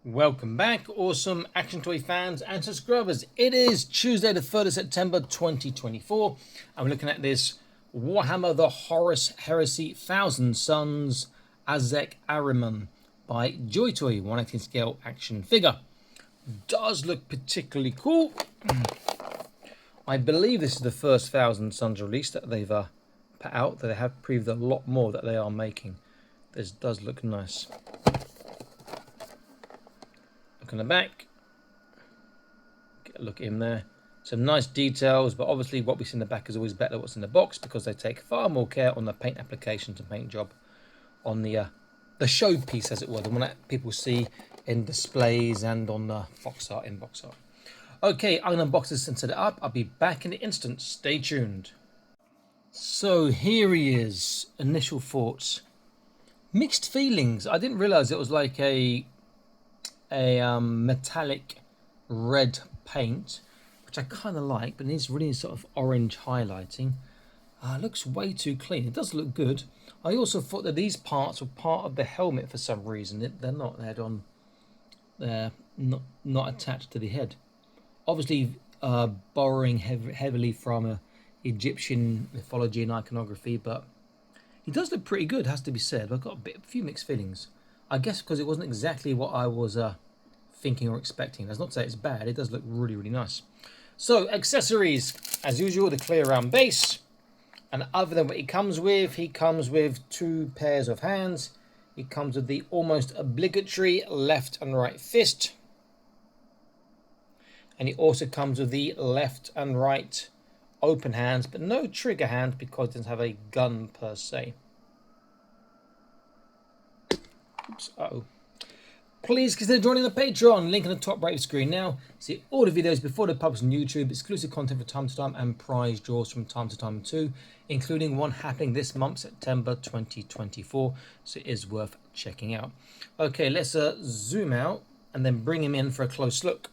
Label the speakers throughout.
Speaker 1: Welcome back, awesome action toy fans and subscribers. It is Tuesday the 3rd of September 2024. I'm looking at this Warhammer the Horus Heresy Thousand Sons Ahzek Ahriman by Joytoy 1/18 scale action figure. Does look particularly cool. I believe this is the first Thousand Sons release that they've put out. They have proved a lot more that they are making. This does look nice. Look on the back, get a look in there. Some nice details, but obviously what we see in the back is always better than what's in the box because they take far more care on the paint applications and paint job on the showpiece, as it were, the one that people see in displays and on the box art, in box art. Okay, I'm going to unbox this and set it up. I'll be back in an instant. Stay tuned. So here he is. Initial thoughts. Mixed feelings. I didn't realise it was like a metallic red paint, which I kind of like, but it needs really sort of orange highlighting. Looks way too clean. It does look good. I also thought that these parts were part of the helmet for some reason. They're not. They're not attached to the head. Obviously, borrowing heavily from Egyptian mythology and iconography, but he does look pretty good, has to be said. I've got a few mixed feelings. I guess because it wasn't exactly what I was thinking or expecting. That's not to say it's bad. It does look really, really nice. So, accessories. As usual, the clear round base. And other than what he comes with 2 pairs of hands. He comes with the almost obligatory left and right fist. And he also comes with the left and right open hands, but no trigger hands because it doesn't have a gun per se. Oops, Please consider joining the Patreon. Link on the top right of the screen now. See all the videos before they're published on YouTube, exclusive content from time to time, and prize draws from time to time too, including one happening this month, September 2024. So it is worth checking out. Okay, let's zoom out and then bring him in for a close look.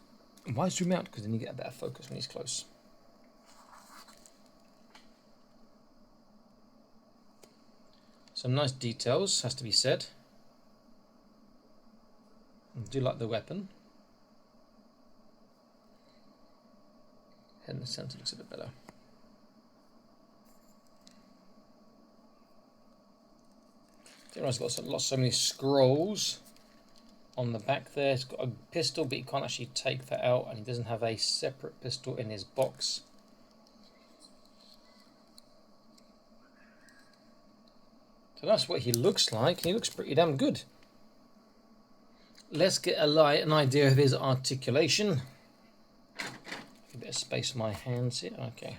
Speaker 1: Why zoom out? Because then you get a better focus when he's close. Some nice details, has to be said. I do like the weapon. Head in the centre looks a bit better. It's got so many scrolls on the back there. It's got a pistol, but you can't actually take that out, and he doesn't have a separate pistol in his box. So that's what he looks like. He looks pretty damn good. Let's get an idea of his articulation. A bit of space in my hands here. Okay.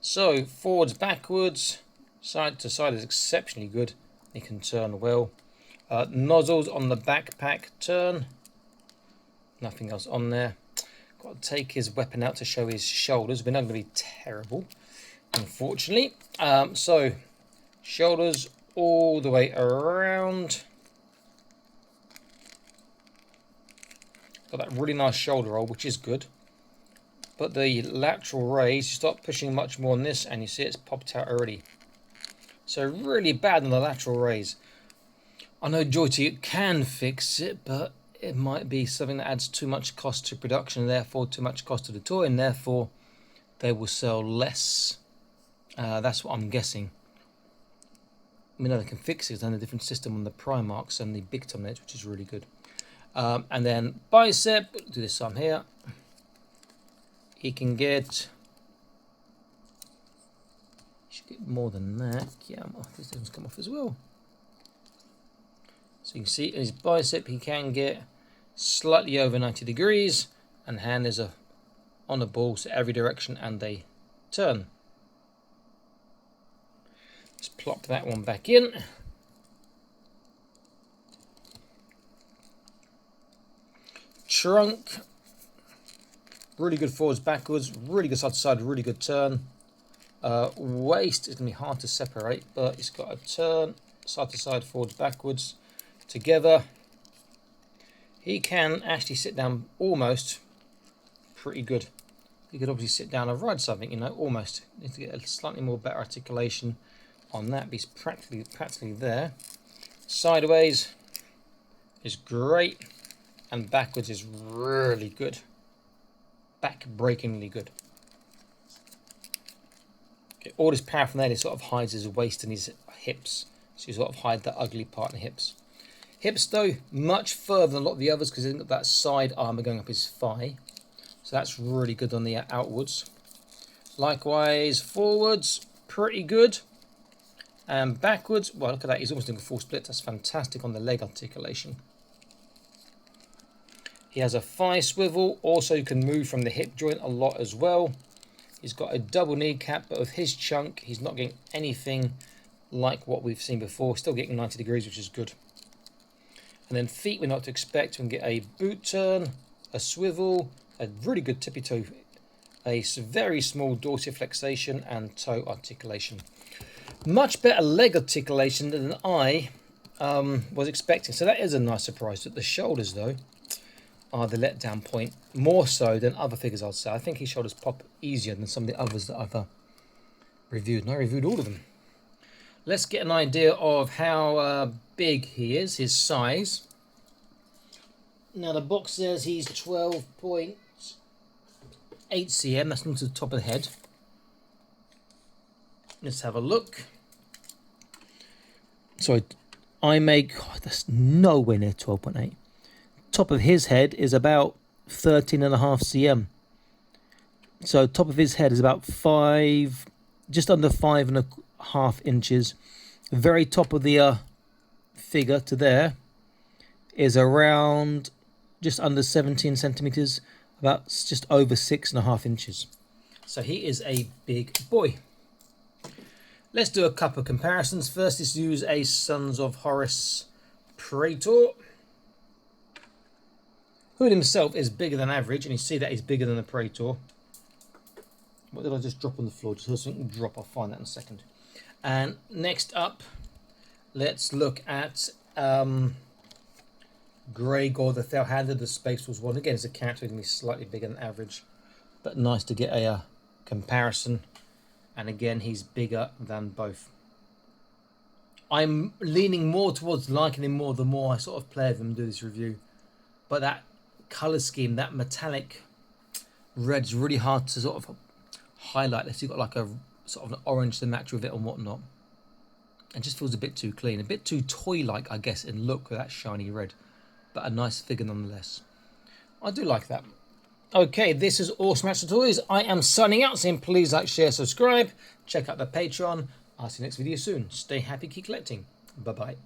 Speaker 1: So, forwards, backwards, side to side is exceptionally good. He can turn well. Nozzles on the backpack turn. Nothing else on there. Got to take his weapon out to show his shoulders. We're not going to be terrible, unfortunately. So, shoulders all the way around. Got that really nice shoulder roll, which is good. But the lateral raise, you start pushing much more on this, and you see it's popped out already. So really bad on the lateral raise. I know Joytoy can fix it, but it might be something that adds too much cost to production, and therefore too much cost to the toy, and therefore they will sell less. That's what I'm guessing. I mean, they can fix it. It's on a different system on the Primarchs and the big Terminators, which is really good. And then bicep, do this arm here. He can get, should get more than that. Yeah, this doesn't come off as well. So you can see in his bicep he can get slightly over 90 degrees, and hand is on the ball, so every direction, and they turn. Let's plop that one back in. Trunk, really good forwards, backwards, really good side to side, really good turn. Waist is going to be hard to separate, but it's got a turn, side to side, forwards, backwards, together. He can actually sit down almost pretty good. He could obviously sit down and ride something, you know, almost. Need to get a slightly more better articulation on that, but he's practically there. Sideways, is great, and backwards is really good. Back-breakingly good. Okay, all this paraphernalia sort of hides his waist and his hips, so you sort of hide the ugly part in the hips. Hips, though, much further than a lot of the others because they've got that side armour going up his thigh. So that's really good on the outwards. Likewise, forwards, pretty good. And backwards, well, look at that, he's almost doing a full split. That's fantastic on the leg articulation. He has a thigh swivel. Also, you can move from the hip joint a lot as well. He's got a double kneecap, but with his chunk, he's not getting anything like what we've seen before. Still getting 90 degrees, which is good. And then feet, we're not to expect. We can get a boot turn, a swivel, a really good tippy toe, a very small dorsiflexation, and toe articulation. Much better leg articulation than I was expecting. So that is a nice surprise. But the shoulders, though, are the letdown point, more so than other figures, I'd say. I think his shoulders pop easier than some of the others that I've reviewed. And I reviewed all of them. Let's get an idea of how big he is, his size. Now the box says he's 12.8 cm. That's not to the top of the head. Let's have a look. Sorry, that's nowhere near 12.8. Top of his head is about 13.5 cm. So top of his head is about just under 5.5 inches. The very top of the figure to there is around just under 17 centimeters, about just over 6.5 inches. So he is a big boy. Let's do a couple of comparisons. First is to use a Sons of Horus Praetor. Hood himself is bigger than average, and you see that he's bigger than the Praetor. What did I just drop on the floor? Just something drop. I'll find that in a second. And next up, let's look at Gregor the Thalhander, the Space Wars one. Again, it's a character going to be slightly bigger than average, but nice to get a comparison. And again, he's bigger than both. I'm leaning more towards liking him more the more I sort of play with him and do this review. But that colour scheme, that metallic red, is really hard to sort of highlight unless you've got like a sort of an orange to match with it and whatnot. It just feels a bit too clean, a bit too toy-like, I guess, in look with that shiny red. But a nice figure nonetheless. I do like that. Okay, this is Awesome Extra Toys. I am signing out, saying please like, share, subscribe. Check out the Patreon. I'll see you next video soon. Stay happy, keep collecting. Bye-bye.